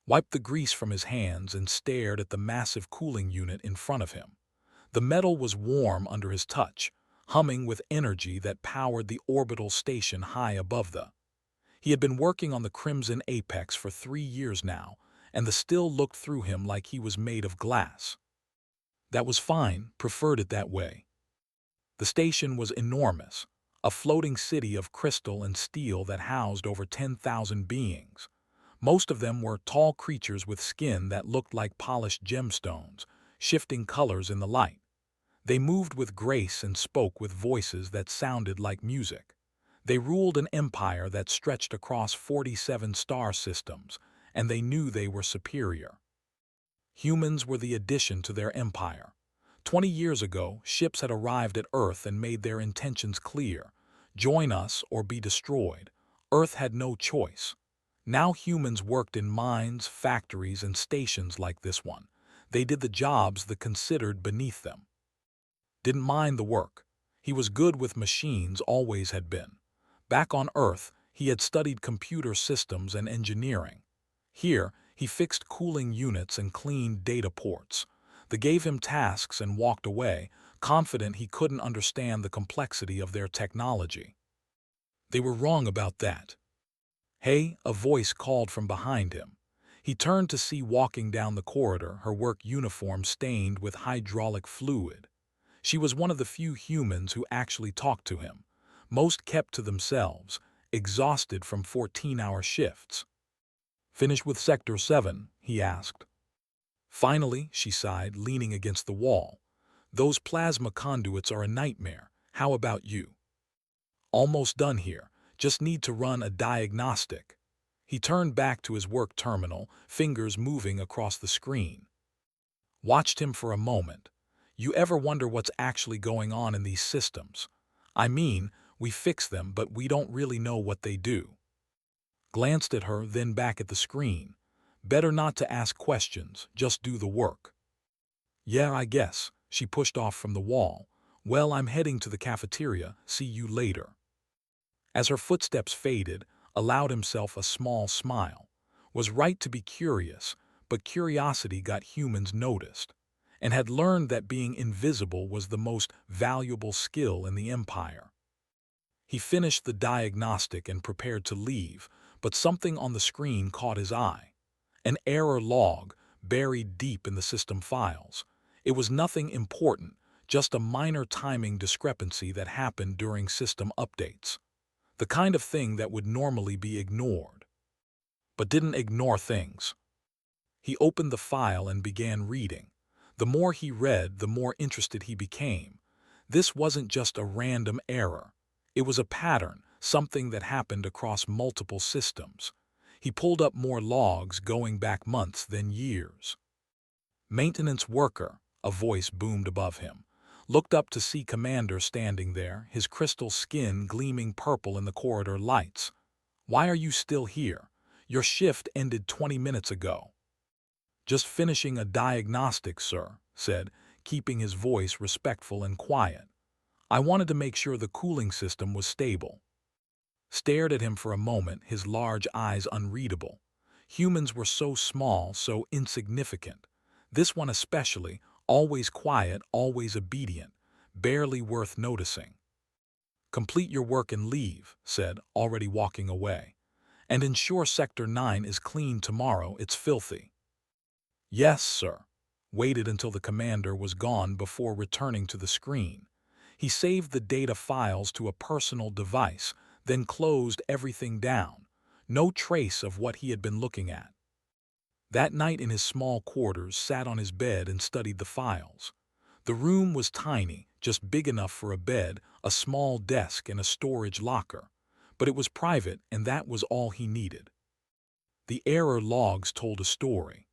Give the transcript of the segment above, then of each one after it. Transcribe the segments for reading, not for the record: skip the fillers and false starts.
wiped the grease from his hands and stared at the massive cooling unit in front of him. The metal was warm under his touch, humming with energy that powered the orbital station high above the. He had been working on the Crimson Apex for 3 years now, and the still looked through him like he was made of glass. That was fine, preferred it that way. The station was enormous, a floating city of crystal and steel that housed over 10,000 beings. Most of them were tall creatures with skin that looked like polished gemstones, shifting colors in the light. They moved with grace and spoke with voices that sounded like music. They ruled an empire that stretched across 47 star systems, and they knew they were superior. Humans were the addition to their empire. 20 years ago, ships had arrived at Earth and made their intentions clear: join us or be destroyed. Earth had no choice. Now humans worked in mines, factories, and stations like this one. They did the jobs that considered beneath them. Didn't mind the work. He was good with machines, always had been. Back on Earth, he had studied computer systems and engineering. Here, he fixed cooling units and cleaned data ports. They gave him tasks and walked away, confident he couldn't understand the complexity of their technology. They were wrong about that. "Hey," a voice called from behind him. He turned to see walking down the corridor, her work uniform stained with hydraulic fluid. She was one of the few humans who actually talked to him. Most kept to themselves, exhausted from 14-hour shifts. "Finish with Sector 7, he asked. "Finally," she sighed, leaning against the wall. "Those plasma conduits are a nightmare. How about you?" "Almost done here. Just need to run a diagnostic." He turned back to his work terminal, fingers moving across the screen. Watched him for a moment. "You ever wonder what's actually going on in these systems? I mean, we fix them, but we don't really know what they do." Glanced at her, then back at the screen. Better not to ask questions, just do the work. "Yeah, I guess." She pushed off from the wall. "Well, I'm heading to the cafeteria. See you later." As her footsteps faded, allowed himself a small smile. Was right to be curious, but curiosity got humans noticed, and had learned that being invisible was the most valuable skill in the Empire. He finished the diagnostic and prepared to leave, but something on the screen caught his eye. An error log, buried deep in the system files. It was nothing important, just a minor timing discrepancy that happened during system updates. The kind of thing that would normally be ignored. But didn't ignore things. He opened the file and began reading. The more he read, the more interested he became. This wasn't just a random error. It was a pattern, something that happened across multiple systems. He pulled up more logs going back months, then years. "Maintenance worker," a voice boomed above him. Looked up to see Commander standing there, his crystal skin gleaming purple in the corridor lights. "Why are you still here? Your shift ended 20 minutes ago." "Just finishing a diagnostic, sir," said, keeping his voice respectful and quiet. "I wanted to make sure the cooling system was stable." Stared at him for a moment, his large eyes unreadable. Humans were so small, so insignificant. This one especially, always quiet, always obedient, barely worth noticing. "Complete your work and leave," said, already walking away. "And ensure Sector 9 is clean tomorrow, it's filthy." "Yes, sir." Waited until the commander was gone before returning to the screen. He saved the data files to a personal device, then closed everything down. No trace of what he had been looking at. That night in his small quarters, sat on his bed and studied the files. The room was tiny, just big enough for a bed, a small desk, and a storage locker. But it was private, and that was all he needed. The error logs told a story.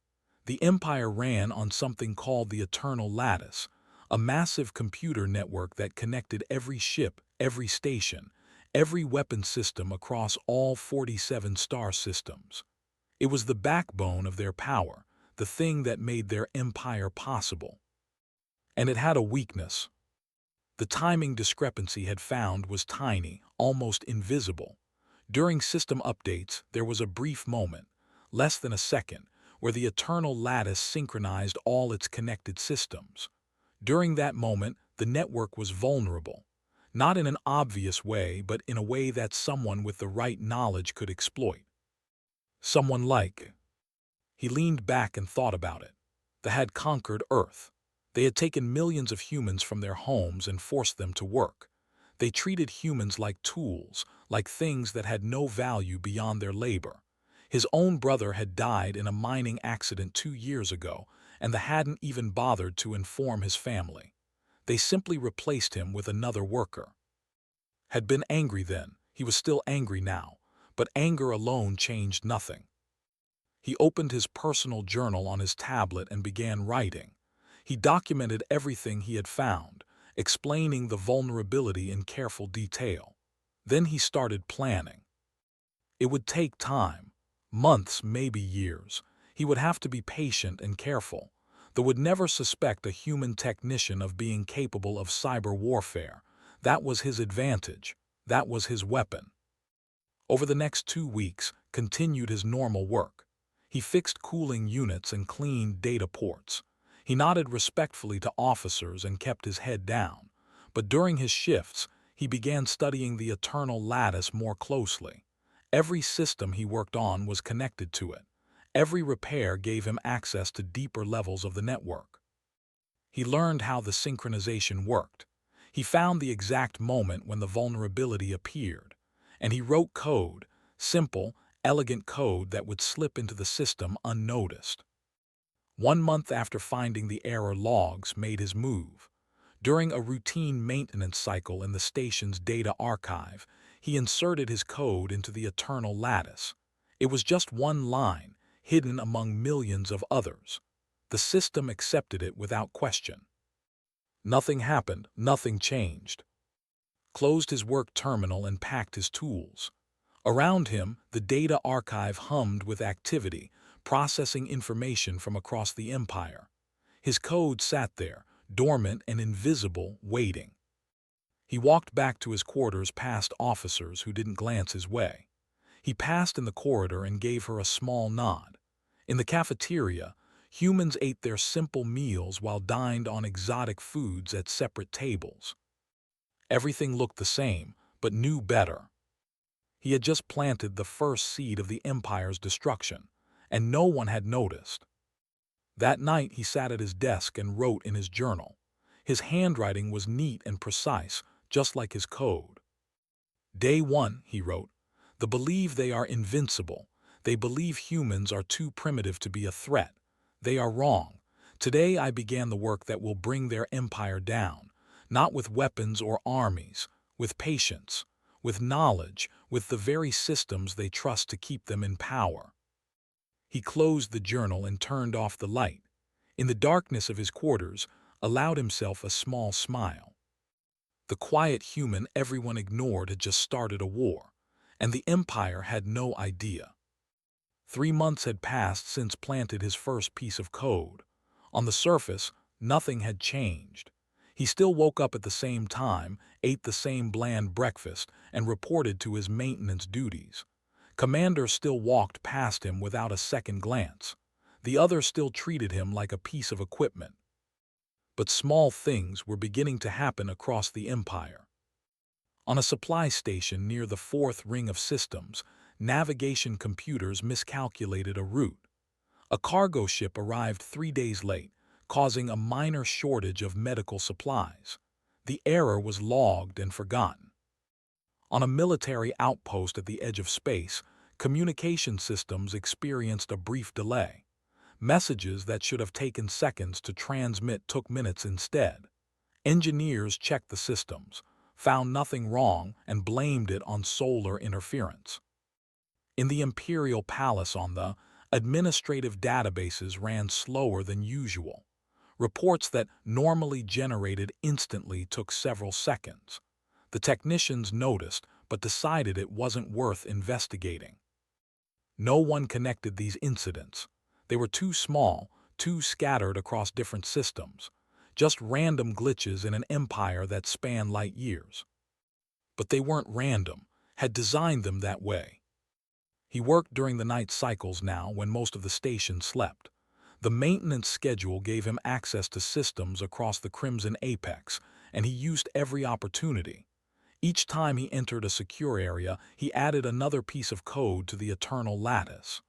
The Empire ran on something called the Eternal Lattice, a massive computer network that connected every ship, every station, every weapon system across all 47 star systems. It was the backbone of their power, the thing that made their empire possible. And it had a weakness. The timing discrepancy had found was tiny, almost invisible. During system updates, there was a brief moment, less than a second, where the eternal lattice synchronized all its connected systems. During that moment, the network was vulnerable, not in an obvious way, but in a way that someone with the right knowledge could exploit. Someone like... He leaned back and thought about it. They had conquered Earth. They had taken millions of humans from their homes and forced them to work. They treated humans like tools, like things that had no value beyond their labor. His own brother had died in a mining accident 2 years ago, and they hadn't even bothered to inform his family. They simply replaced him with another worker. Had been angry then, he was still angry now, but anger alone changed nothing. He opened his personal journal on his tablet and began writing. He documented everything he had found, explaining the vulnerability in careful detail. Then he started planning. It would take time, months, maybe years. He would have to be patient and careful. They would never suspect a human technician of being capable of cyber warfare. That was his advantage. That was his weapon. Over the next 2 weeks, continued his normal work. He fixed cooling units and cleaned data ports. He nodded respectfully to officers and kept his head down. But during his shifts, he began studying the eternal lattice more closely. Every system he worked on was connected to it. Every repair gave him access to deeper levels of the network. He learned how the synchronization worked. He found the exact moment when the vulnerability appeared, and he wrote code, simple, elegant code that would slip into the system unnoticed. 1 month after finding the error, logs made his move. During a routine maintenance cycle in the station's data archive, he inserted his code into the eternal lattice. It was just one line, hidden among millions of others. The system accepted it without question. Nothing happened, nothing changed. Closed his work terminal and packed his tools. Around him, the data archive hummed with activity, processing information from across the empire. His code sat there, dormant and invisible, waiting. He walked back to his quarters past officers who didn't glance his way. He passed in the corridor and gave her a small nod. In the cafeteria, humans ate their simple meals while dined on exotic foods at separate tables. Everything looked the same, but knew better. He had just planted the first seed of the Empire's destruction, and no one had noticed. That night he sat at his desk and wrote in his journal. His handwriting was neat and precise, just like his code. Day 1, he wrote, they believe they are invincible. They believe humans are too primitive to be a threat. They are wrong. Today I began the work that will bring their empire down, not with weapons or armies, with patience, with knowledge, with the very systems they trust to keep them in power. He closed the journal and turned off the light. In the darkness of his quarters, allowed himself a small smile. The quiet human everyone ignored had just started a war, and the Empire had no idea. 3 months had passed since planted his first piece of code. On the surface, nothing had changed. He still woke up at the same time, ate the same bland breakfast, and reported to his maintenance duties. Commander still walked past him without a second glance. The other still treated him like a piece of equipment. But small things were beginning to happen across the Empire. On a supply station near the 4th ring of systems, navigation computers miscalculated a route. A cargo ship arrived 3 days late, causing a minor shortage of medical supplies. The error was logged and forgotten. On a military outpost at the edge of space, communication systems experienced a brief delay. Messages that should have taken seconds to transmit took minutes instead. Engineers checked the systems, found nothing wrong, and blamed it on solar interference. In the Imperial Palace, on the administrative databases ran slower than usual. Reports that normally generated instantly took several seconds. The technicians noticed, but decided it wasn't worth investigating. No one connected these incidents. They were too small, too scattered across different systems. Just random glitches in an empire that spanned light years. But they weren't random, had designed them that way. He worked during the night cycles now when most of the station slept. The maintenance schedule gave him access to systems across the Crimson Apex, and he used every opportunity. Each time he entered a secure area, he added another piece of code to the eternal lattice.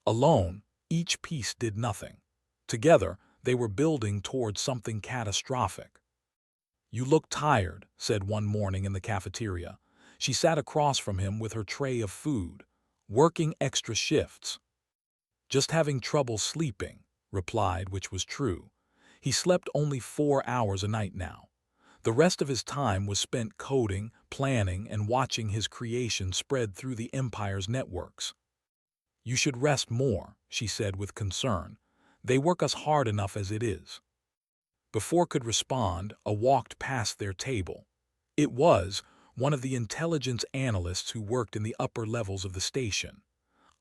Alone, each piece did nothing. Together, they were building towards something catastrophic. "You look tired," said one morning in the cafeteria. She sat across from him with her tray of food. "Working extra shifts." "Just having trouble sleeping," replied, which was true. He slept only 4 hours a night now. The rest of his time was spent coding, planning, and watching his creation spread through the Empire's networks. "You should rest more," she said with concern. "They work us hard enough as it is." Before could respond, a walked past their table. It was one of the intelligence analysts who worked in the upper levels of the station.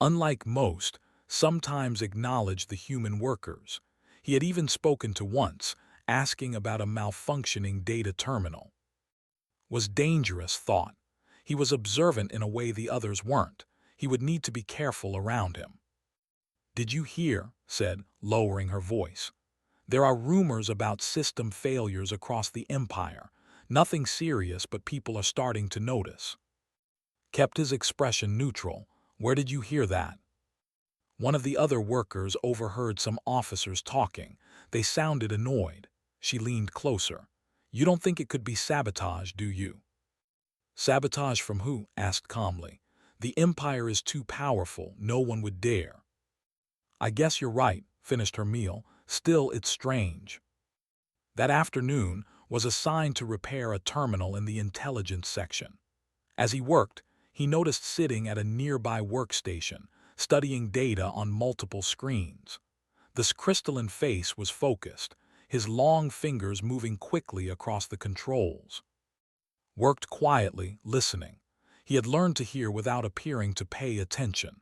Unlike most, sometimes acknowledged the human workers. He had even spoken to once, asking about a malfunctioning data terminal. Was dangerous, thought. He was observant in a way the others weren't. He would need to be careful around him. "Did you hear?" said, lowering her voice. "There are rumors about system failures across the Empire. Nothing serious, but people are starting to notice." Kept his expression neutral. "Where did you hear that?" One of the other workers overheard some officers talking. They sounded annoyed. She leaned closer. "You don't think it could be sabotage, do you?" "Sabotage from who?" asked calmly. "The Empire is too powerful. No one would dare." "I guess you're right," finished her meal. "Still, it's strange." That afternoon was assigned to repair a terminal in the intelligence section. As he worked, he noticed sitting at a nearby workstation, studying data on multiple screens. This crystalline face was focused, his long fingers moving quickly across the controls. Worked quietly, listening. He had learned to hear without appearing to pay attention.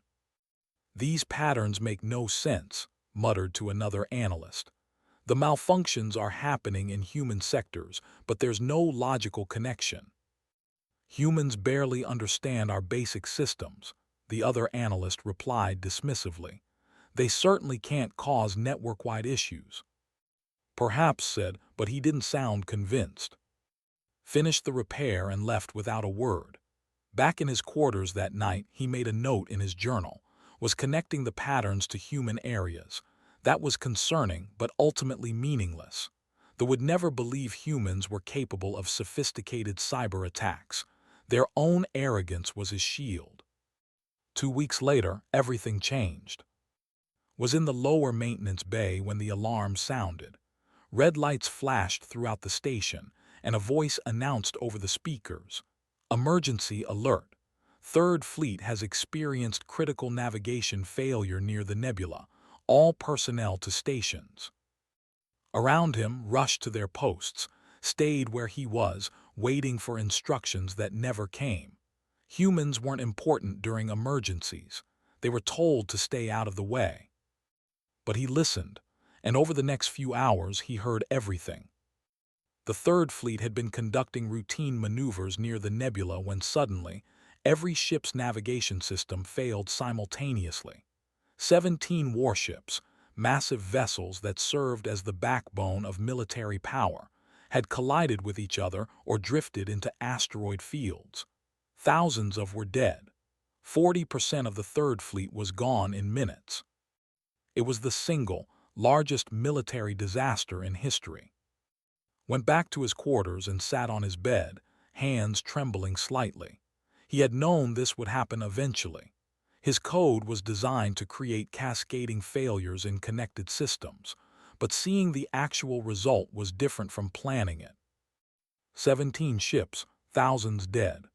"These patterns make no sense," muttered to another analyst. "The malfunctions are happening in human sectors, but there's no logical connection." "Humans barely understand our basic systems," the other analyst replied dismissively. "They certainly can't cause network-wide issues." "Perhaps," said, but he didn't sound convinced. Finished the repair and left without a word. Back in his quarters that night, he made a note in his journal. Was connecting the patterns to human areas. That was concerning, but ultimately meaningless. They would never believe humans were capable of sophisticated cyber attacks. Their own arrogance was his shield. 2 weeks later, everything changed. Was in the lower maintenance bay when the alarm sounded. Red lights flashed throughout the station, and a voice announced over the speakers, "Emergency alert. Third Fleet has experienced critical navigation failure near the nebula. All personnel to stations." Around him rushed to their posts, stayed where he was, waiting for instructions that never came. Humans weren't important during emergencies. They were told to stay out of the way. But he listened, and over the next few hours he heard everything. The Third Fleet had been conducting routine maneuvers near the nebula when suddenly, every ship's navigation system failed simultaneously. 17 warships, massive vessels that served as the backbone of military power, had collided with each other or drifted into asteroid fields. Thousands were dead. 40% of the Third Fleet was gone in minutes. It was the single largest military disaster in history. Went back to his quarters and sat on his bed, hands trembling slightly. He had known this would happen eventually. His code was designed to create cascading failures in connected systems, but seeing the actual result was different from planning it. 17 ships, thousands dead.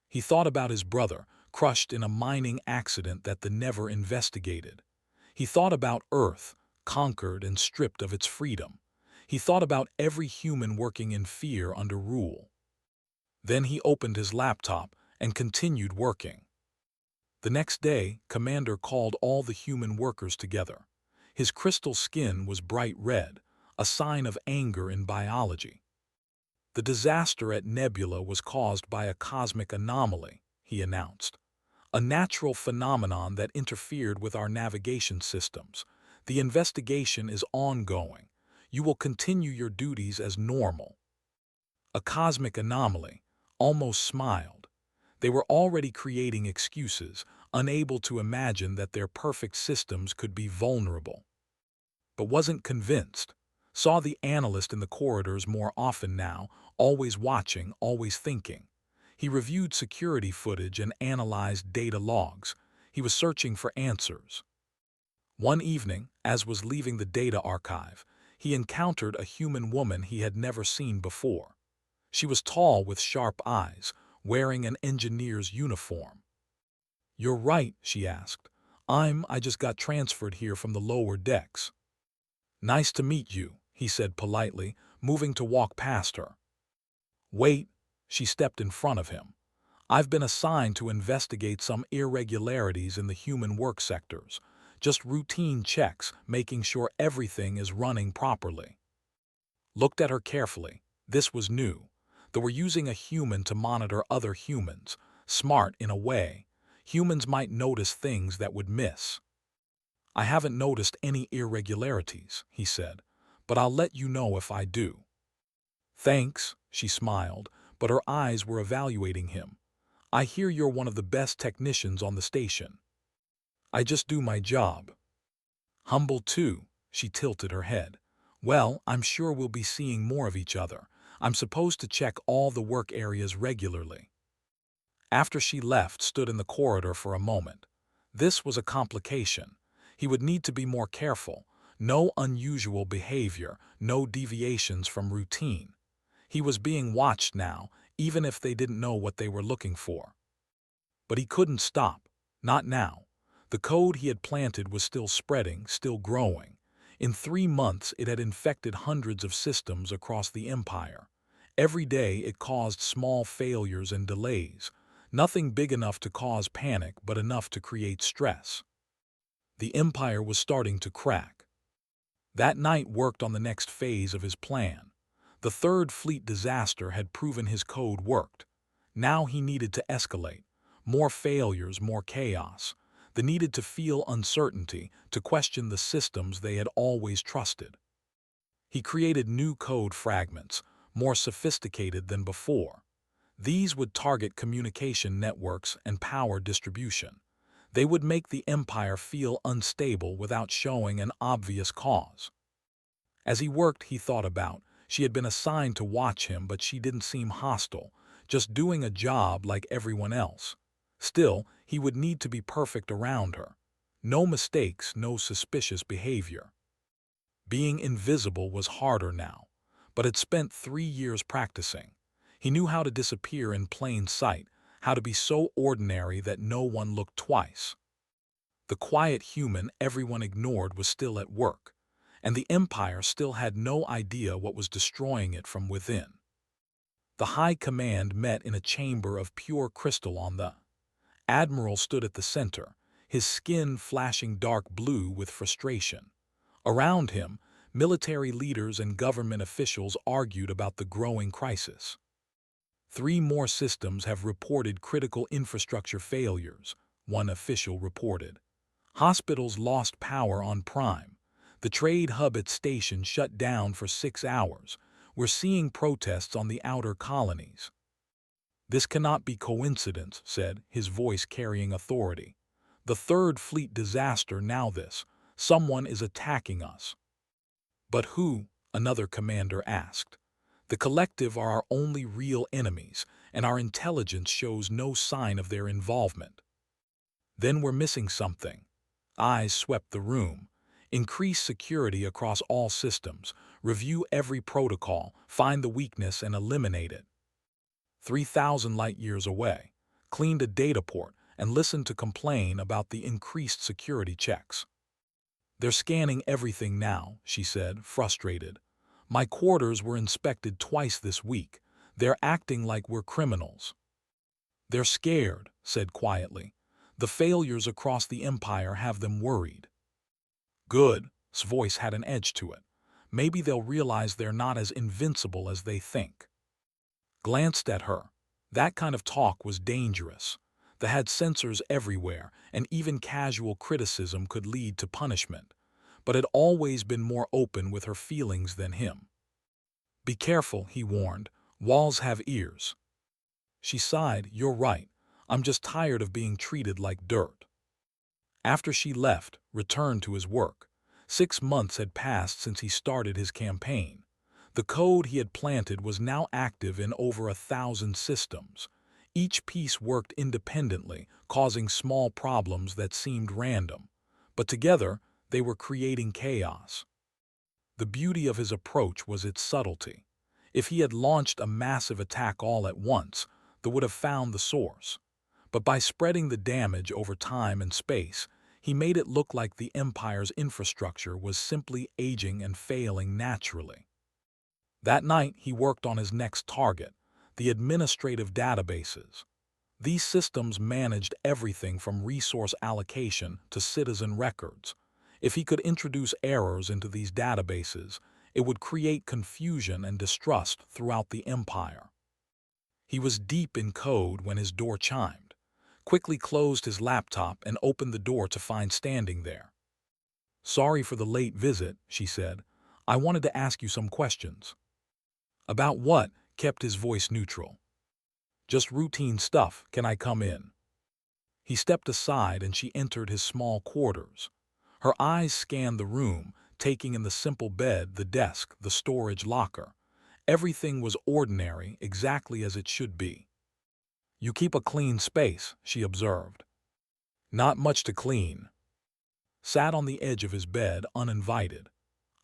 He thought about his brother, crushed in a mining accident that they never investigated. He thought about Earth, conquered and stripped of its freedom. He thought about every human working in fear under rule. Then he opened his laptop and continued working. The next day, Commander called all the human workers together. His crystal skin was bright red, a sign of anger in biology. "The disaster at Nebula was caused by a cosmic anomaly," he announced. a natural phenomenon that interfered with our navigation systems. The investigation is ongoing. You will continue your duties as normal. A cosmic anomaly, almost smiled. They were already creating excuses, unable to imagine that their perfect systems could be vulnerable. But wasn't convinced. Saw the analyst in the corridors more often now, always watching, always thinking. He reviewed security footage and analyzed data logs. He was searching for answers. One evening, as was leaving the data archive, he encountered a human woman he had never seen before. She was tall with sharp eyes, wearing an engineer's uniform. "You're right," she asked. I just got transferred here from the lower decks." "Nice to meet you," he said politely, moving to walk past her. "Wait," she stepped in front of him. "I've been assigned to investigate some irregularities in the human work sectors. Just routine checks, making sure everything is running properly." Looked at her carefully. This was new. They were using a human to monitor other humans. Smart in a way. Humans might notice things that would miss. "I haven't noticed any irregularities," he said, "but I'll let you know if I do." "Thanks," she smiled, but her eyes were evaluating him. "I hear you're one of the best technicians on the station." "I just do my job." "Humble too," she tilted her head. "Well, I'm sure we'll be seeing more of each other. I'm supposed to check all the work areas regularly." After she left, stood in the corridor for a moment. This was a complication. He would need to be more careful. No unusual behavior, no deviations from routine. He was being watched now, even if they didn't know what they were looking for. But he couldn't stop. Not now. The code he had planted was still spreading, still growing. In 3 months, it had infected hundreds of systems across the Empire. Every day, it caused small failures and delays. Nothing big enough to cause panic, but enough to create stress. The Empire was starting to crack. That night worked on the next phase of his plan. The Third Fleet disaster had proven his code worked. Now he needed to escalate. More failures, more chaos. They needed to feel uncertainty, to question the systems they had always trusted. He created new code fragments, more sophisticated than before. These would target communication networks and power distribution. They would make the Empire feel unstable without showing an obvious cause. As he worked, he thought about, she had been assigned to watch him, but she didn't seem hostile, just doing a job like everyone else. Still, he would need to be perfect around her. No mistakes, no suspicious behavior. Being invisible was harder now, but had spent 3 years practicing. He knew how to disappear in plain sight, how to be so ordinary that no one looked twice. The quiet human everyone ignored was still at work, and the Empire still had no idea what was destroying it from within. The High Command met in a chamber of pure crystal on the Admiral stood at the center, his skin flashing dark blue with frustration. Around him, military leaders and government officials argued about the growing crisis. 3 more systems have reported critical infrastructure failures, one official reported. Hospitals lost power on Prime. The trade hub at station shut down for 6 hours. We're seeing protests on the outer colonies. "This cannot be coincidence," said, his voice carrying authority. "The Third Fleet disaster now this. Someone is attacking us." "But who?" another commander asked. "The Collective are our only real enemies, and our intelligence shows no sign of their involvement." "Then we're missing something." Eyes swept the room. "Increase security across all systems. Review every protocol, find the weakness and eliminate it." 3,000 light-years away. Cleaned a data port and listened to complain about the increased security checks. "They're scanning everything now," she said, frustrated. "My quarters were inspected twice this week. They're acting like we're criminals." "They're scared," said quietly. "The failures across the Empire have them worried." "Good." His voice had an edge to it. "Maybe they'll realize they're not as invincible as they think." Glanced at her. That kind of talk was dangerous. They had sensors everywhere, and even casual criticism could lead to punishment, but had always been more open with her feelings than him. "Be careful," he warned. "Walls have ears." She sighed. "You're right. I'm just tired of being treated like dirt." After she left, returned to his work. 6 months had passed since he started his campaign. The code he had planted was now active in over 1,000 systems. Each piece worked independently, causing small problems that seemed random. But together, they were creating chaos. The beauty of his approach was its subtlety. If he had launched a massive attack all at once, they would have found the source. But by spreading the damage over time and space, he made it look like the Empire's infrastructure was simply aging and failing naturally. That night, he worked on his next target, the administrative databases. These systems managed everything from resource allocation to citizen records. If he could introduce errors into these databases, it would create confusion and distrust throughout the Empire. He was deep in code when his door chimed, quickly closed his laptop and opened the door to find standing there. "Sorry for the late visit," she said. "I wanted to ask you some questions." "About what?" Kept his voice neutral. "Just routine stuff. Can I come in?" He stepped aside and she entered his small quarters. Her eyes scanned the room, taking in the simple bed, the desk, the storage locker. Everything was ordinary, exactly as it should be. "You keep a clean space," she observed. "Not much to clean." Sat on the edge of his bed, uninvited.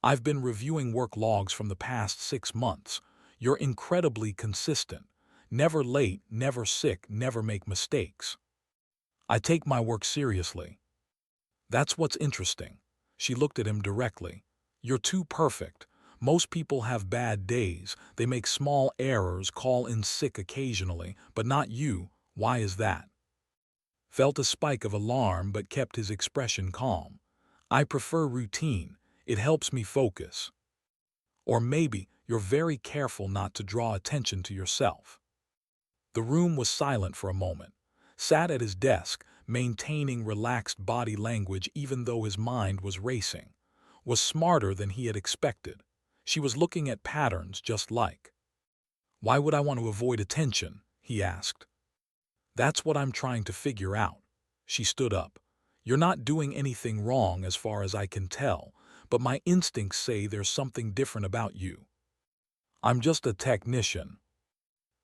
"I've been reviewing work logs from the past 6 months. You're incredibly consistent. Never late, never sick, never make mistakes." "I take my work seriously." "That's what's interesting." She looked at him directly. "You're too perfect. Most people have bad days. They make small errors, call in sick occasionally, but not you. Why is that?" Felt a spike of alarm but kept his expression calm. "I prefer routine. It helps me focus." "Or maybe you're very careful not to draw attention to yourself." The room was silent for a moment. Sat at his desk, maintaining relaxed body language even though his mind was racing. Was smarter than he had expected. She was looking at patterns just like. "Why would I want to avoid attention?" he asked. "That's what I'm trying to figure out." She stood up. "You're not doing anything wrong as far as I can tell, but my instincts say there's something different about you." "I'm just a technician."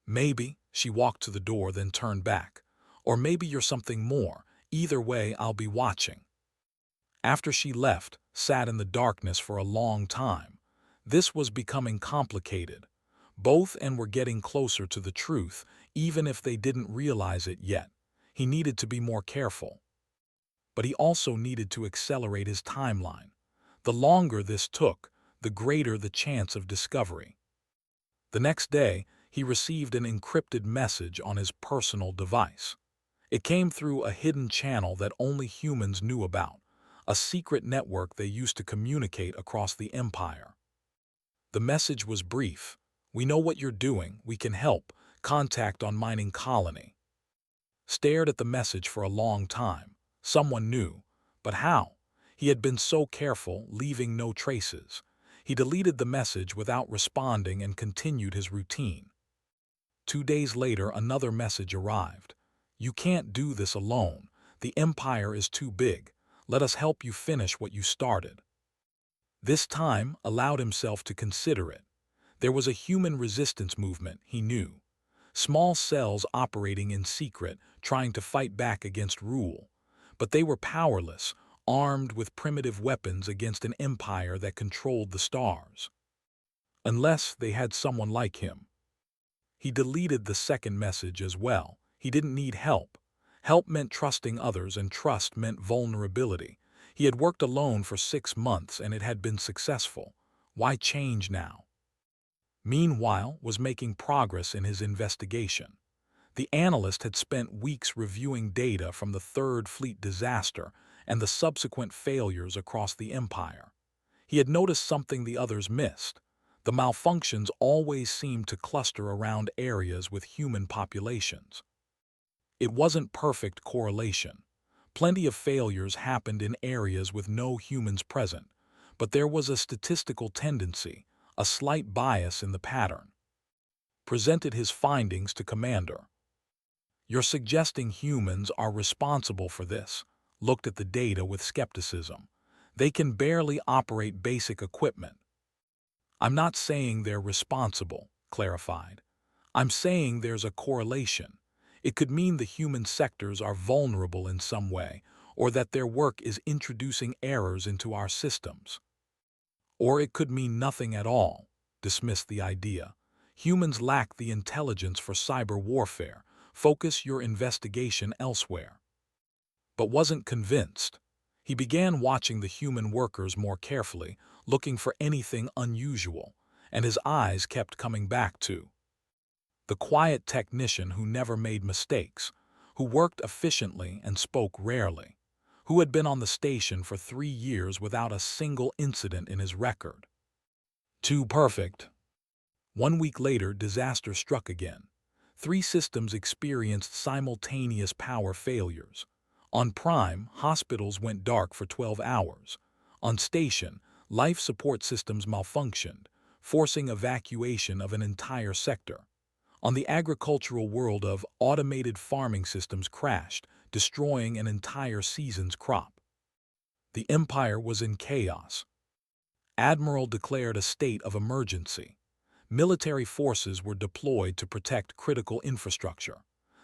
"Maybe." She walked to the door, then turned back. "Or maybe you're something more. Either way, I'll be watching." After she left, sat in the darkness for a long time. This was becoming complicated. Both and were getting closer to the truth, even if they didn't realize it yet. He needed to be more careful. But he also needed to accelerate his timeline. The longer this took, the greater the chance of discovery. The next day, he received an encrypted message on his personal device. It came through a hidden channel that only humans knew about, a secret network they used to communicate across the Empire. The message was brief. "We know what you're doing. We can help. Contact on mining colony." Stared at the message for a long time. Someone knew. But how? He had been so careful, leaving no traces. He deleted the message without responding and continued his routine. 2 days later, another message arrived. "You can't do this alone. The Empire is too big. Let us help you finish what you started." This time, allowed himself to consider it. There was a human resistance movement, he knew. Small cells operating in secret, trying to fight back against rule. But they were powerless, armed with primitive weapons against an empire that controlled the stars. Unless they had someone like him. He deleted the second message as well. He didn't need help. Help meant trusting others, and trust meant vulnerability. He had worked alone for 6 months and it had been successful. Why change now? Meanwhile, was making progress in his investigation. The analyst had spent weeks reviewing data from the Third Fleet disaster and the subsequent failures across the Empire. He had noticed something the others missed. The malfunctions always seemed to cluster around areas with human populations. It wasn't perfect correlation. Plenty of failures happened in areas with no humans present, but there was a statistical tendency, a slight bias in the pattern. Presented his findings to Commander. "You're suggesting humans are responsible for this?" Looked at the data with skepticism. "They can barely operate basic equipment." "I'm not saying they're responsible," clarified. "I'm saying there's a correlation. It could mean the human sectors are vulnerable in some way, or that their work is introducing errors into our systems. Or it could mean nothing at all." Dismissed the idea. "Humans lack the intelligence for cyber warfare. Focus your investigation elsewhere." But wasn't convinced. He began watching the human workers more carefully, looking for anything unusual, and his eyes kept coming back to the quiet technician who never made mistakes, who worked efficiently and spoke rarely, who had been on the station for 3 years without a single incident in his record. Too perfect. 1 week later, disaster struck again. 3 systems experienced simultaneous power failures. On Prime, hospitals went dark for 12 hours. On Station, life support systems malfunctioned, forcing evacuation of an entire sector. On the agricultural world of automated farming systems crashed, destroying an entire season's crop. The Empire was in chaos. Admiral declared a state of emergency. Military forces were deployed to protect critical infrastructure.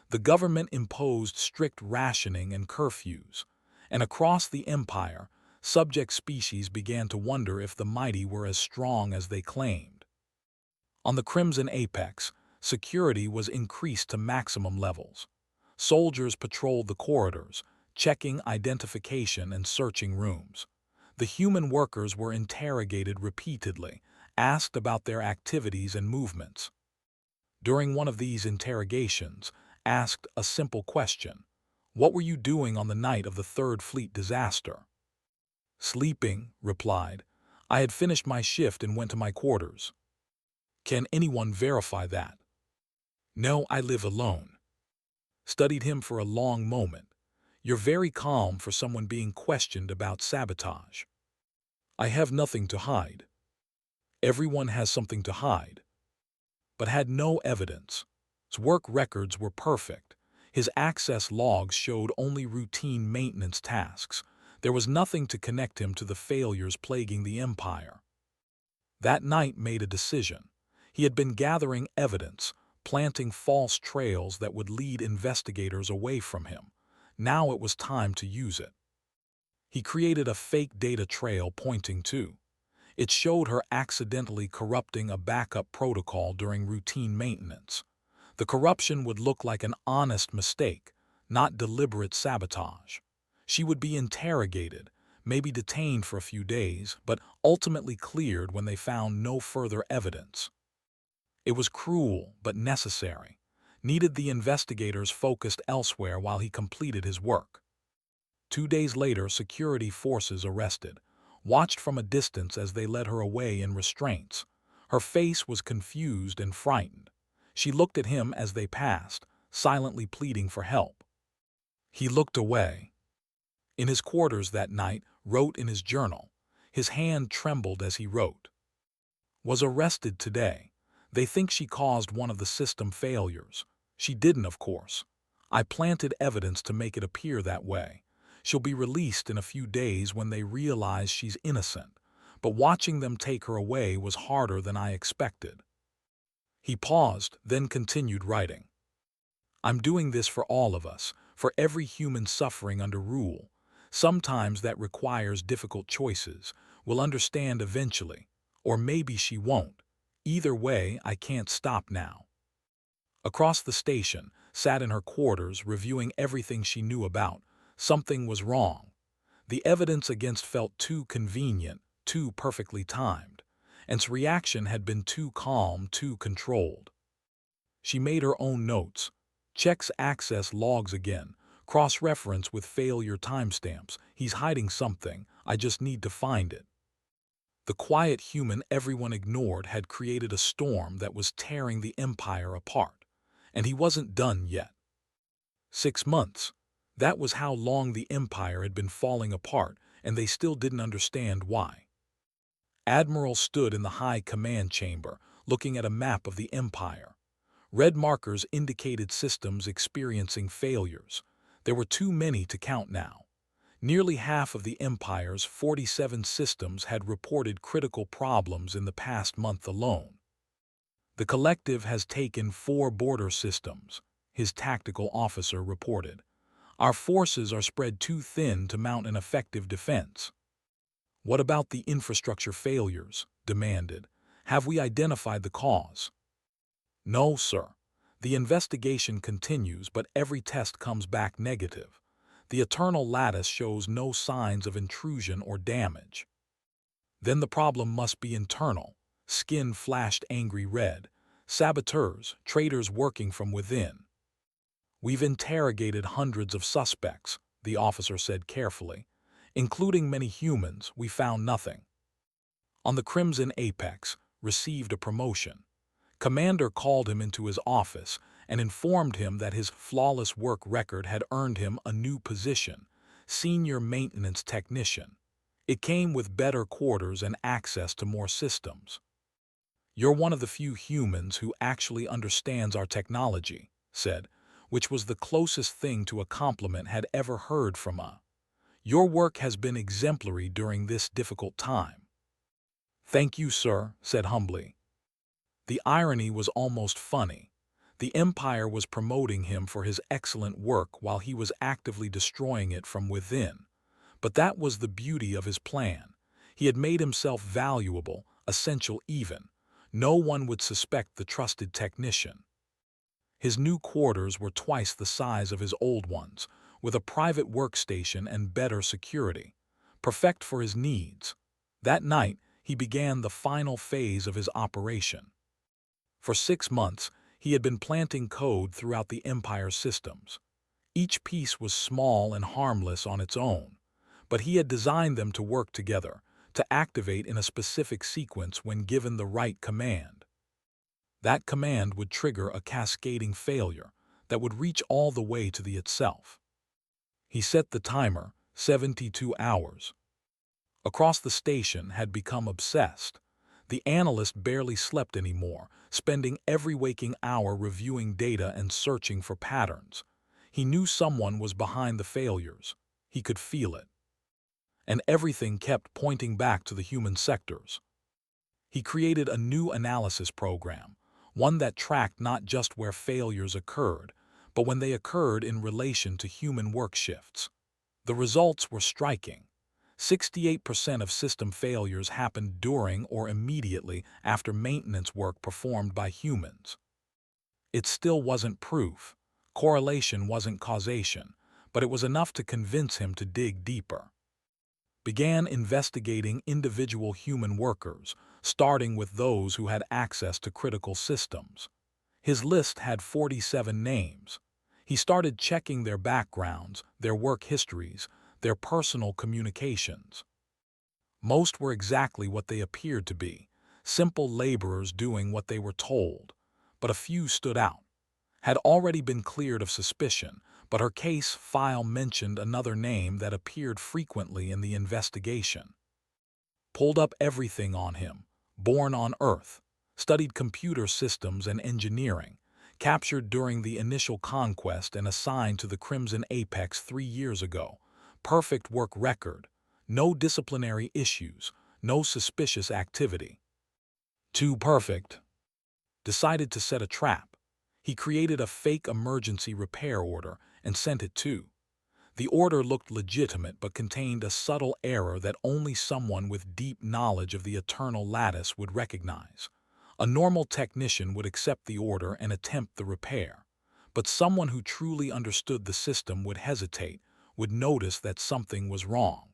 The government imposed strict rationing and curfews. And across the Empire, subject species began to wonder if the mighty were as strong as they claimed. On the Crimson Apex, security was increased to maximum levels. Soldiers patrolled the corridors, checking identification and searching rooms. The human workers were interrogated repeatedly, asked about their activities and movements. During one of these interrogations, asked a simple question: "What were you doing on the night of the Third Fleet disaster?" "Sleeping," replied. "I had finished my shift and went to my quarters." "Can anyone verify that?" "No, I live alone." Studied him for a long moment. "You're very calm for someone being questioned about sabotage." "I have nothing to hide." Everyone has something to hide. But had no evidence. His work records were perfect. His access logs showed only routine maintenance tasks. There was nothing to connect him to the failures plaguing the Empire. That night made a decision. He had been gathering evidence, planting false trails that would lead investigators away from him. Now it was time to use it. He created a fake data trail pointing to. It showed her accidentally corrupting a backup protocol during routine maintenance. The corruption would look like an honest mistake, not deliberate sabotage. She would be interrogated, maybe detained for a few days, but ultimately cleared when they found no further evidence. It was cruel, but necessary. Needed the investigators focused elsewhere while he completed his work. 2 days later, security forces arrested, watched from a distance as they led her away in restraints. Her face was confused and frightened. She looked at him as they passed, silently pleading for help. He looked away. In his quarters that night, wrote in his journal. His hand trembled as he wrote. "Was arrested today. They think she caused one of the system failures. She didn't, of course. I planted evidence to make it appear that way. She'll be released in a few days when they realize she's innocent, but watching them take her away was harder than I expected." He paused, then continued writing. "I'm doing this for all of us, for every human suffering under rule. Sometimes that requires difficult choices. We'll understand eventually. Or maybe she won't. Either way, I can't stop now." Across the station, sat in her quarters, reviewing everything she knew about. Something was wrong. The evidence against felt too convenient, too perfectly timed, and its reaction had been too calm, too controlled. She made her own notes, checks access logs again, cross-reference with failure timestamps. He's hiding something, I just need to find it. The quiet human everyone ignored had created a storm that was tearing the Empire apart, and he wasn't done yet. 6 months. That was how long the Empire had been falling apart, and they still didn't understand why. Admiral stood in the high command chamber, looking at a map of the Empire. Red markers indicated systems experiencing failures. There were too many to count now. Nearly half of the Empire's 47 systems had reported critical problems in the past month alone. The collective has taken 4 border systems, his tactical officer reported. Our forces are spread too thin to mount an effective defense. What about the infrastructure failures? Demanded. Have we identified the cause? No, sir. The investigation continues, but every test comes back negative. The eternal lattice shows no signs of intrusion or damage. Then the problem must be internal. Skin flashed angry red. Saboteurs, traitors working from within. We've interrogated hundreds of suspects, the officer said carefully. Including many humans, we found nothing. On the Crimson Apex, received a promotion. Commander called him into his office and informed him that his flawless work record had earned him a new position, Senior Maintenance Technician. It came with better quarters and access to more systems. You're one of the few humans who actually understands our technology, said, which was the closest thing to a compliment had ever heard from a. Your work has been exemplary during this difficult time. Thank you, sir, said humbly. The irony was almost funny. The Empire was promoting him for his excellent work while he was actively destroying it from within. But that was the beauty of his plan. He had made himself valuable, essential even. No one would suspect the trusted technician. His new quarters were twice the size of his old ones, with a private workstation and better security, perfect for his needs. That night, he began the final phase of his operation. For 6 months, he had been planting code throughout the Empire's systems. Each piece was small and harmless on its own, but he had designed them to work together, to activate in a specific sequence when given the right command. That command would trigger a cascading failure that would reach all the way to the itself. He set the timer, 72 hours. Across the station had become obsessed. The analyst barely slept anymore, spending every waking hour reviewing data and searching for patterns. He knew someone was behind the failures. He could feel it. And everything kept pointing back to the human sectors. He created a new analysis program, one that tracked not just where failures occurred, but when they occurred in relation to human work shifts. The results were striking. 68% of system failures happened during or immediately after maintenance work performed by humans. It still wasn't proof. Correlation wasn't causation, but it was enough to convince him to dig deeper. Began investigating individual human workers, starting with those who had access to critical systems. His list had 47 names. He started checking their backgrounds, their work histories, their personal communications. Most were exactly what they appeared to be, simple laborers doing what they were told, but a few stood out. Had already been cleared of suspicion, but her case file mentioned another name that appeared frequently in the investigation. Pulled up everything on him, born on Earth, studied computer systems and engineering, captured during the initial conquest and assigned to the Crimson Apex 3 years ago. Perfect work record, no disciplinary issues, no suspicious activity. Too perfect. Decided to set a trap. He created a fake emergency repair order and sent it too. The order looked legitimate but contained a subtle error that only someone with deep knowledge of the eternal lattice would recognize. A normal technician would accept the order and attempt the repair, but someone who truly understood the system would hesitate, would notice that something was wrong.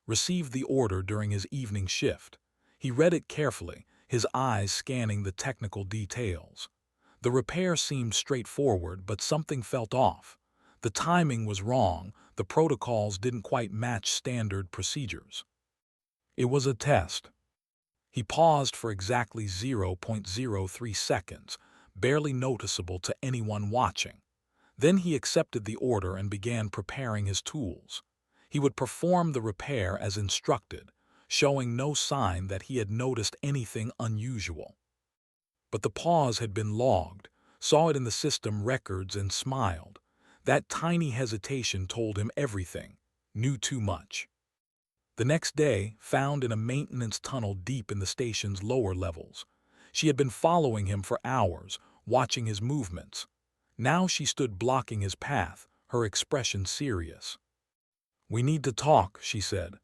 Received the order during his evening shift. He read it carefully, his eyes scanning the technical details. The repair seemed straightforward, but something felt off. The timing was wrong, the protocols didn't quite match standard procedures. It was a test. He paused for exactly 0.03 seconds, barely noticeable to anyone watching. Then he accepted the order and began preparing his tools. He would perform the repair as instructed, showing no sign that he had noticed anything unusual. But the pause had been logged, saw it in the system records and smiled. That tiny hesitation told him everything, knew too much. The next day, found in a maintenance tunnel deep in the station's lower levels. She had been following him for hours, watching his movements. Now she stood blocking his path, her expression serious. "We need to talk," she said.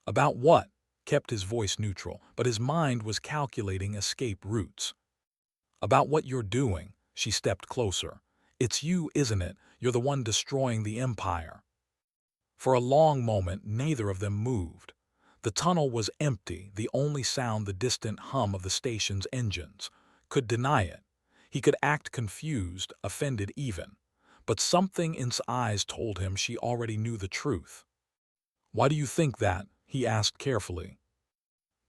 "About what?" Kept his voice neutral, but his mind was calculating escape routes. "About what you're doing." She stepped closer. "It's you, isn't it? You're the one destroying the Empire." For a long moment, neither of them moved. The tunnel was empty, the only sound the distant hum of the station's engines. Could deny it. He could act confused, offended even. But something in his eyes told him she already knew the truth. "Why do you think that?" he asked carefully.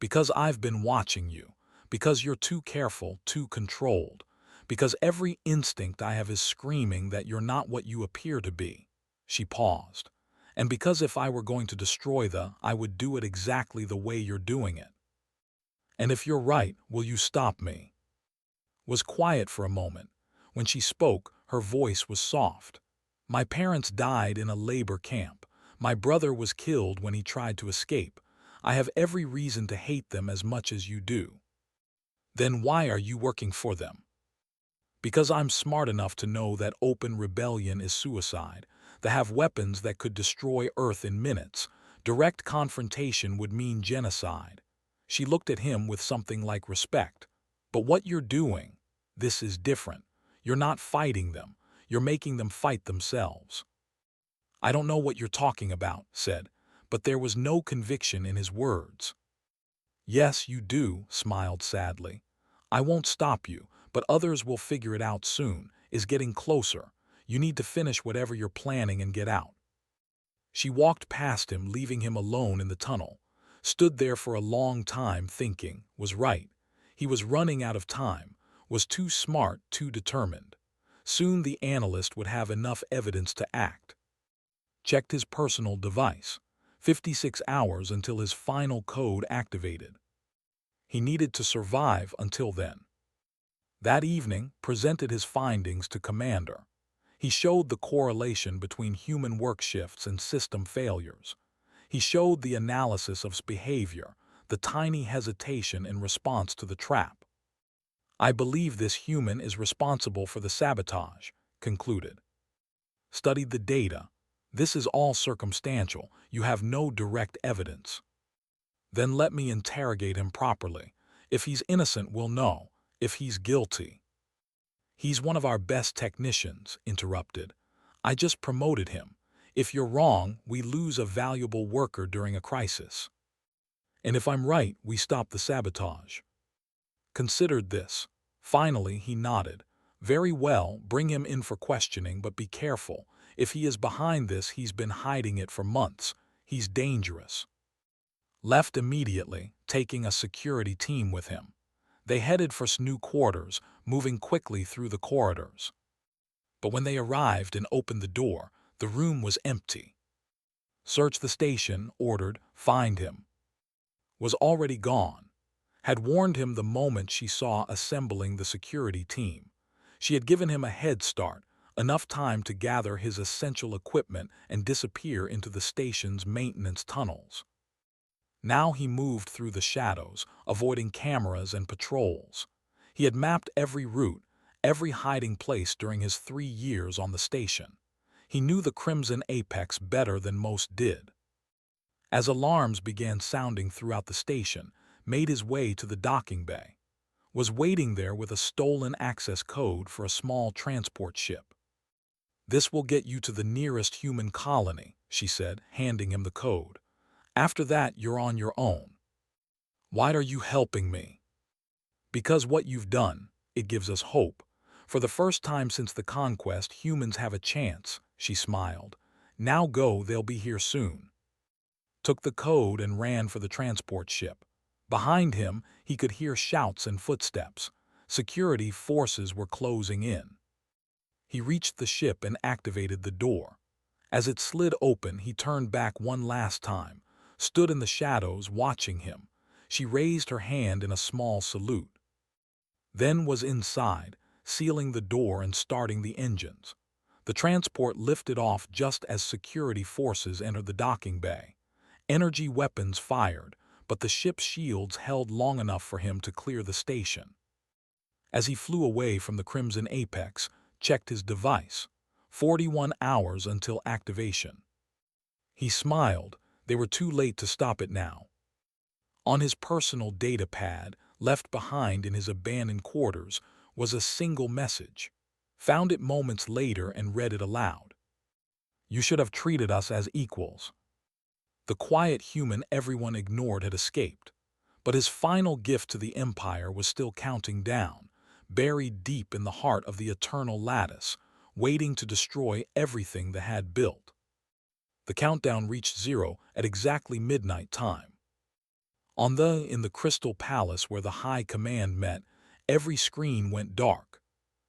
"Because I've been watching you. Because you're too careful, too controlled. Because every instinct I have is screaming that you're not what you appear to be." She paused. "And because if I were going to destroy I would do it exactly the way you're doing it." "And if you're right, will you stop me?" Was quiet for a moment. When she spoke, her voice was soft. "My parents died in a labor camp. My brother was killed when he tried to escape. I have every reason to hate them as much as you do." "Then why are you working for them?" "Because I'm smart enough to know that open rebellion is suicide. They have weapons that could destroy Earth in minutes. Direct confrontation would mean genocide." She looked at him with something like respect. "But what you're doing, this is different. You're not fighting them. You're making them fight themselves." "I don't know what you're talking about," said, but there was no conviction in his words. "Yes, you do," smiled sadly. "I won't stop you, but others will figure it out soon. Is getting closer. You need to finish whatever you're planning and get out." She walked past him, leaving him alone in the tunnel. Stood there for a long time thinking, was right. He was running out of time, was too smart, too determined. Soon the analyst would have enough evidence to act. Checked his personal device. 56 hours until his final code activated. He needed to survive until then. That evening, presented his findings to Commander. He showed the correlation between human work shifts and system failures. He showed the analysis of behavior, the tiny hesitation in response to the trap. "I believe this human is responsible for the sabotage," concluded. Studied the data. "This is all circumstantial. You have no direct evidence." "Then let me interrogate him properly. If he's innocent, we'll know. If he's guilty—" "He's one of our best technicians," interrupted. "I just promoted him. If you're wrong, we lose a valuable worker during a crisis. And if I'm right, we stop the sabotage." Considered this. Finally, he nodded. "Very well, bring him in for questioning, but be careful. If he is behind this, he's been hiding it for months. He's dangerous." Left immediately, taking a security team with him. They headed for new quarters, moving quickly through the corridors. But when they arrived and opened the door, the room was empty. "Search the station," ordered. "Find him." Was already gone. Had warned him the moment she saw assembling the security team. She had given him a head start, enough time to gather his essential equipment and disappear into the station's maintenance tunnels. Now he moved through the shadows, avoiding cameras and patrols. He had mapped every route, every hiding place during his 3 years on the station. He knew the Crimson Apex better than most did. As alarms began sounding throughout the station, made his way to the docking bay. Was waiting there with a stolen access code for a small transport ship. "This will get you to the nearest human colony," she said, handing him the code. "After that, you're on your own." "Why are you helping me?" "Because what you've done, it gives us hope. For the first time since the conquest, humans have a chance," she smiled. "Now go, they'll be here soon." Took the code and ran for the transport ship. Behind him, he could hear shouts and footsteps. Security forces were closing in. He reached the ship and activated the door. As it slid open, he turned back one last time, stood in the shadows watching him. She raised her hand in a small salute. Then was inside, sealing the door and starting the engines. The transport lifted off just as security forces entered the docking bay. Energy weapons fired, but the ship's shields held long enough for him to clear the station. As he flew away from the crimson apex, checked his device. 41 hours until activation. He smiled. They were too late to stop it now. On his personal data pad, left behind in his abandoned quarters, was a single message. Found it moments later and read it aloud. "You should have treated us as equals." The quiet human everyone ignored had escaped, but his final gift to the Empire was still counting down, buried deep in the heart of the eternal lattice, waiting to destroy everything the had built. The countdown reached 0 at exactly midnight time. In the Crystal Palace where the High Command met, every screen went dark.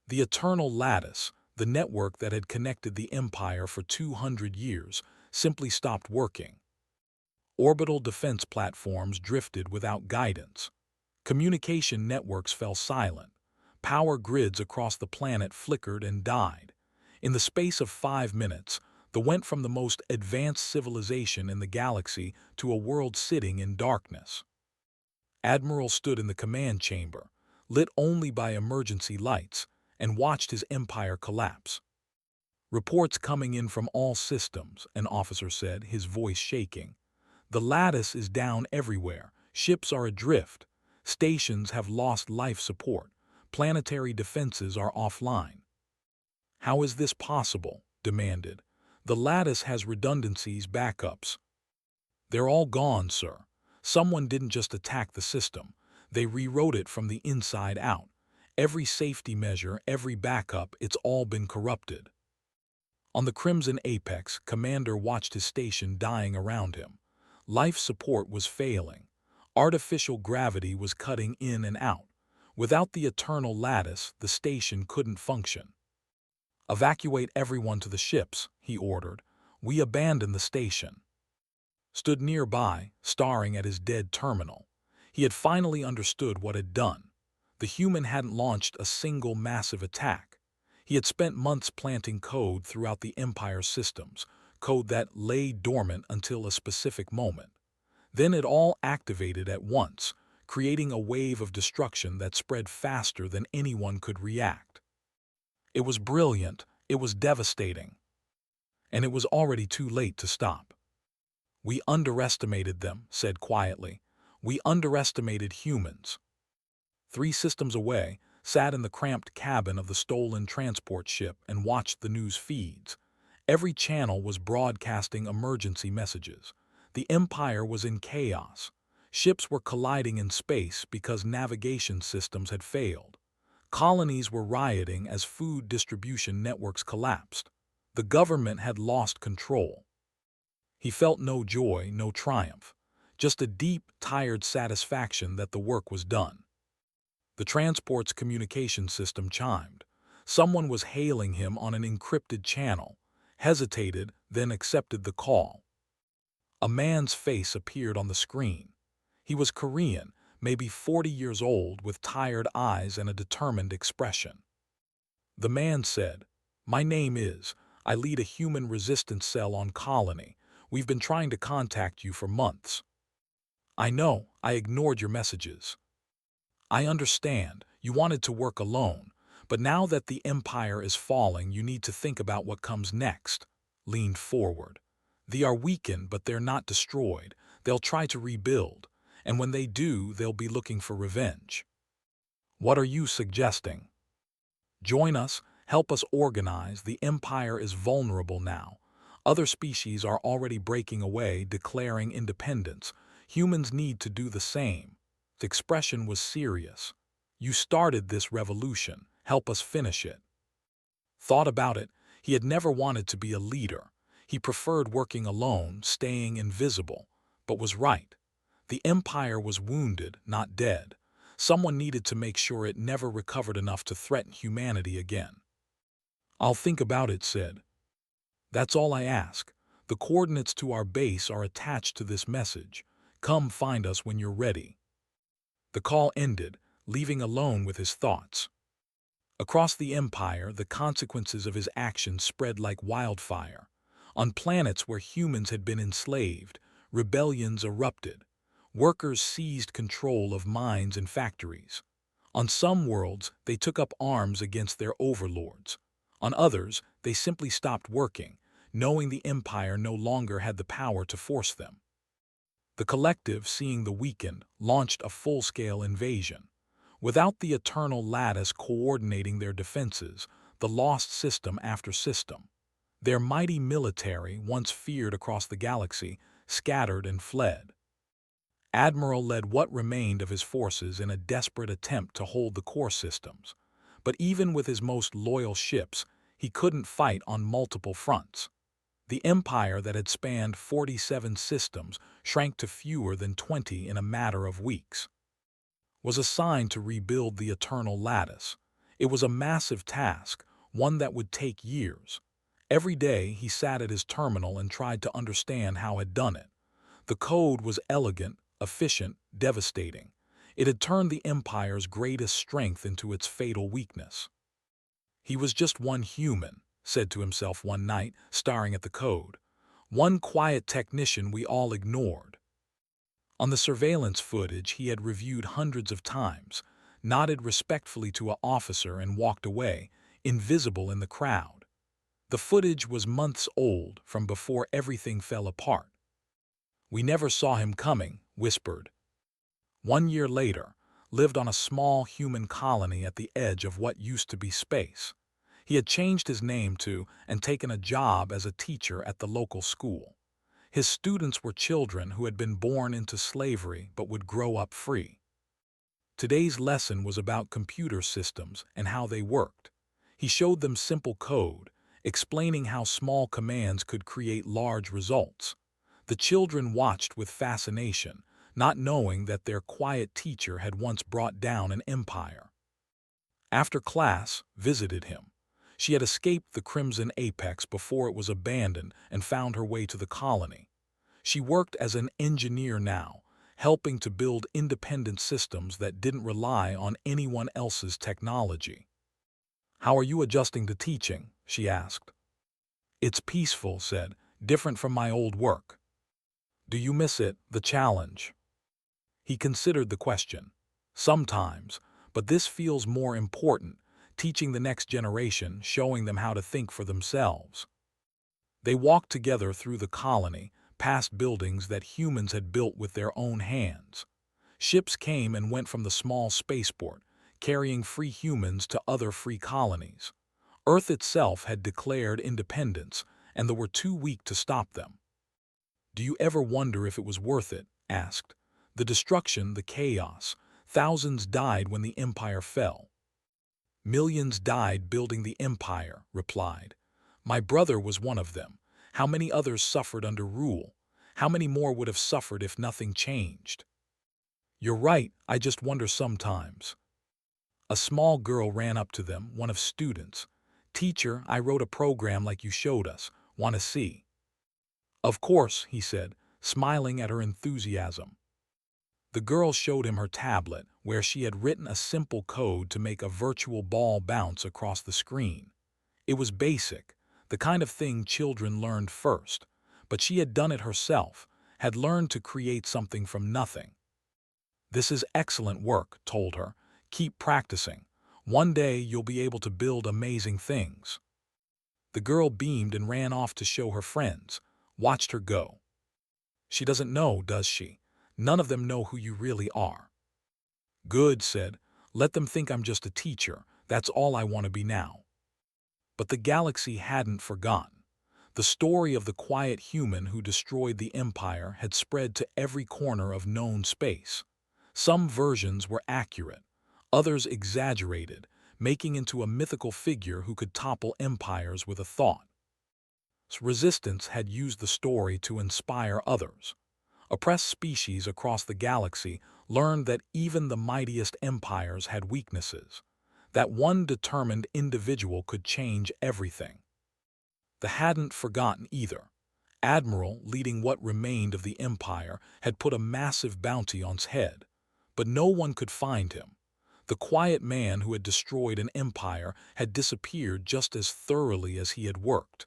The eternal lattice, the network that had connected the Empire for 200 years, simply stopped working. Orbital defense platforms drifted without guidance. Communication networks fell silent. Power grids across the planet flickered and died. In the space of 5 minutes, the went from the most advanced civilization in the galaxy to a world sitting in darkness. Admiral stood in the command chamber, lit only by emergency lights, and watched his empire collapse. "Reports coming in from all systems," an officer said, his voice shaking. "The lattice is down everywhere. Ships are adrift. Stations have lost life support. Planetary defenses are offline." "How is this possible?" demanded. "The lattice has redundancies, backups." "They're all gone, sir. Someone didn't just attack the system. They rewrote it from the inside out. Every safety measure, every backup, it's all been corrupted." On the Crimson Apex, Commander watched his station dying around him. Life support was failing. Artificial gravity was cutting in and out. Without the eternal lattice, the station couldn't function. "Evacuate everyone to the ships," he ordered. "We abandon the station." Stood nearby, staring at his dead terminal. He had finally understood what had done. The human hadn't launched a single massive attack. He had spent months planting code throughout the Empire's systems, code that lay dormant until a specific moment. Then it all activated at once, creating a wave of destruction that spread faster than anyone could react. It was brilliant, it was devastating, and it was already too late to stop. "We underestimated them," said quietly. "We underestimated humans." 3 systems away, sat in the cramped cabin of the stolen transport ship and watched the news feeds. Every channel was broadcasting emergency messages. The Empire was in chaos. Ships were colliding in space because navigation systems had failed. Colonies were rioting as food distribution networks collapsed. The government had lost control. He felt no joy, no triumph, just a deep, tired satisfaction that the work was done. The transport's communication system chimed. Someone was hailing him on an encrypted channel, hesitated, then accepted the call. A man's face appeared on the screen. He was Korean, maybe 40 years old, with tired eyes and a determined expression. The man said, "My name is, I lead a human resistance cell on Colony. We've been trying to contact you for months. I know, I ignored your messages. I understand, you wanted to work alone, but now that the Empire is falling, you need to think about what comes next." Leaned forward. "They are weakened, but they're not destroyed. They'll try to rebuild, and when they do, they'll be looking for revenge. What are you suggesting? Join us, help us organize. The Empire is vulnerable now. Other species are already breaking away, declaring independence. Humans need to do the same." The expression was serious. "You started this revolution. Help us finish it." Thought about it, he had never wanted to be a leader. He preferred working alone, staying invisible, but was right. The Empire was wounded, not dead. Someone needed to make sure it never recovered enough to threaten humanity again. "I'll think about it," said. "That's all I ask. The coordinates to our base are attached to this message. Come find us when you're ready." The call ended, leaving alone with his thoughts. Across the Empire, the consequences of his actions spread like wildfire. On planets where humans had been enslaved, rebellions erupted. Workers seized control of mines and factories. On some worlds, they took up arms against their overlords. On others, they simply stopped working, knowing the Empire no longer had the power to force them. The collective, seeing the weakened, launched a full-scale invasion. Without the eternal lattice coordinating their defenses, the lost system after system. Their mighty military, once feared across the galaxy, scattered and fled. Admiral led what remained of his forces in a desperate attempt to hold the core systems. But even with his most loyal ships, he couldn't fight on multiple fronts. The empire that had spanned 47 systems shrank to fewer than 20 in a matter of weeks. Was assigned to rebuild the eternal lattice. It was a massive task, one that would take years. Every day he sat at his terminal and tried to understand how had done it. The code was elegant, efficient, devastating. It had turned the Empire's greatest strength into its fatal weakness. He was just one human, said to himself one night, staring at the code. One quiet technician we all ignored. On the surveillance footage he had reviewed hundreds of times, nodded respectfully to an officer and walked away, invisible in the crowd. The footage was months old, from before everything fell apart. "We never saw him coming," whispered. 1 year later, lived on a small human colony at the edge of what used to be space. He had changed his name to and taken a job as a teacher at the local school. His students were children who had been born into slavery but would grow up free. Today's lesson was about computer systems and how they worked. He showed them simple code, explaining how small commands could create large results. The children watched with fascination, not knowing that their quiet teacher had once brought down an empire. After class, visited him. She had escaped the Crimson Apex before it was abandoned and found her way to the colony. She worked as an engineer now, helping to build independent systems that didn't rely on anyone else's technology. "How are you adjusting to teaching?" she asked. "It's peaceful," said, "different from my old work." "Do you miss it, the challenge?" He considered the question. "Sometimes, but this feels more important, teaching the next generation, showing them how to think for themselves." They walked together through the colony, past buildings that humans had built with their own hands. Ships came and went from the small spaceport, carrying free humans to other free colonies. Earth itself had declared independence, and they were too weak to stop them. "Do you ever wonder if it was worth it?" asked. "The destruction, the chaos. Thousands died when the empire fell." "Millions died building the empire," replied. "My brother was one of them. How many others suffered under rule? How many more would have suffered if nothing changed?" "You're right, I just wonder sometimes." A small girl ran up to them, one of students. "Teacher, I wrote a program like you showed us. Want to see?" "Of course," he said, smiling at her enthusiasm. The girl showed him her tablet, where she had written a simple code to make a virtual ball bounce across the screen. It was basic, the kind of thing children learned first, but she had done it herself, had learned to create something from nothing. "This is excellent work," told her. "Keep practicing. One day you'll be able to build amazing things." The girl beamed and ran off to show her friends. Watched her go. "She doesn't know, does she? None of them know who you really are." "Good," said. "Let them think I'm just a teacher. That's all I want to be now." But the galaxy hadn't forgotten. The story of the quiet human who destroyed the empire had spread to every corner of known space. Some versions were accurate, others exaggerated, making into a mythical figure who could topple empires with a thought. Resistance had used the story to inspire others. Oppressed species across the galaxy learned that even the mightiest empires had weaknesses. That one determined individual could change everything. They hadn't forgotten either. Admiral, leading what remained of the Empire, had put a massive bounty on his head, but no one could find him. The quiet man who had destroyed an empire had disappeared just as thoroughly as he had worked.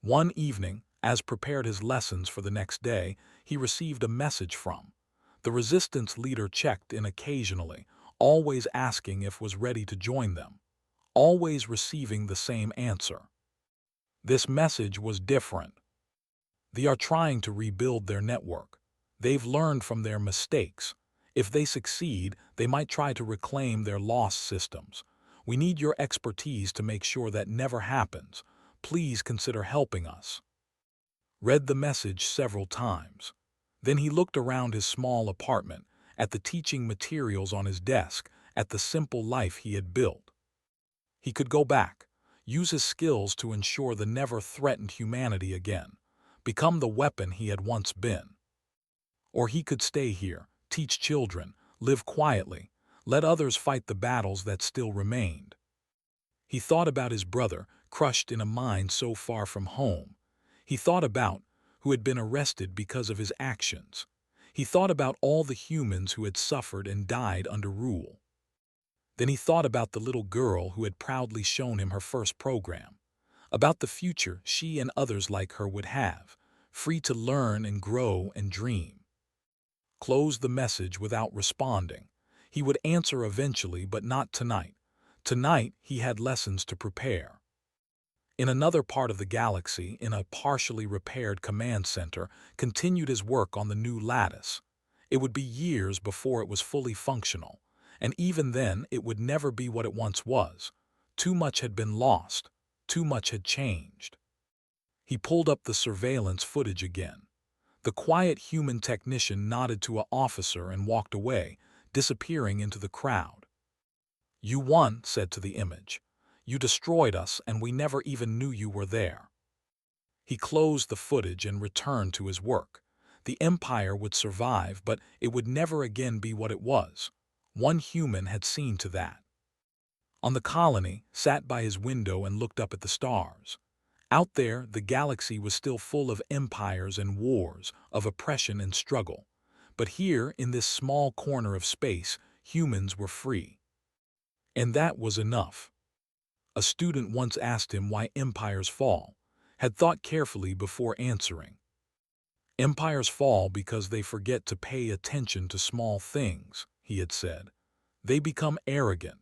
One evening, as prepared his lessons for the next day, he received a message from the resistance leader. Checked in occasionally, always asking if was ready to join them, always receiving the same answer. This message was different. They are trying to rebuild their network. They've learned from their mistakes. If they succeed, they might try to reclaim their lost systems. We need your expertise to make sure that never happens. Please consider helping us. Read the message several times. Then he looked around his small apartment, at the teaching materials on his desk, at the simple life he had built. He could go back, use his skills to ensure the never threatened humanity again, become the weapon he had once been. Or he could stay here, teach children, live quietly, let others fight the battles that still remained. He thought about his brother, crushed in a mine so far from home. He thought about who had been arrested because of his actions. He thought about all the humans who had suffered and died under rule. Then he thought about the little girl who had proudly shown him her first program, about the future she and others like her would have, free to learn and grow and dream. Closed the message without responding. He would answer eventually, but not tonight. Tonight he had lessons to prepare. In another part of the galaxy, in a partially repaired command center, continued his work on the new lattice. It would be years before it was fully functional, and even then it would never be what it once was. Too much had been lost. Too much had changed. He pulled up the surveillance footage again. The quiet human technician nodded to an officer and walked away, disappearing into the crowd. "You won," said to the image. "You destroyed us, and we never even knew you were there." He closed the footage and returned to his work. The Empire would survive, but it would never again be what it was. One human had seen to that. On the colony, sat by his window and looked up at the stars. Out there, the galaxy was still full of empires and wars, of oppression and struggle. But here, in this small corner of space, humans were free. And that was enough. A student once asked him why empires fall, had thought carefully before answering. "Empires fall because they forget to pay attention to small things," he had said. "They become arrogant.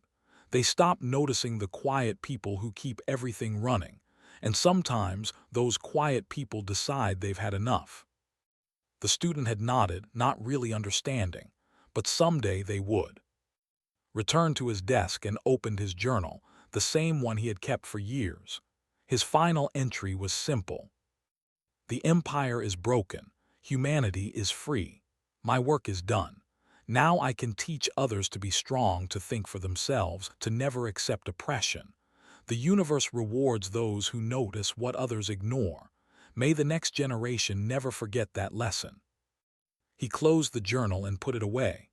They stop noticing the quiet people who keep everything running, and sometimes those quiet people decide they've had enough." The student had nodded, not really understanding, but someday they would. Returned to his desk and opened his journal, the same one he had kept for years. His final entry was simple. "The empire is broken. Humanity is free. My work is done. Now I can teach others to be strong, to think for themselves, to never accept oppression. The universe rewards those who notice what others ignore. May the next generation never forget that lesson." He closed the journal and put it away.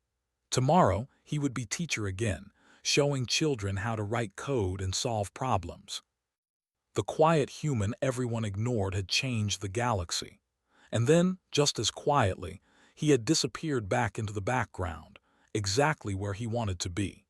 Tomorrow, he would be teacher again, showing children how to write code and solve problems. The quiet human everyone ignored had changed the galaxy. And then, just as quietly, he had disappeared back into the background, exactly where he wanted to be.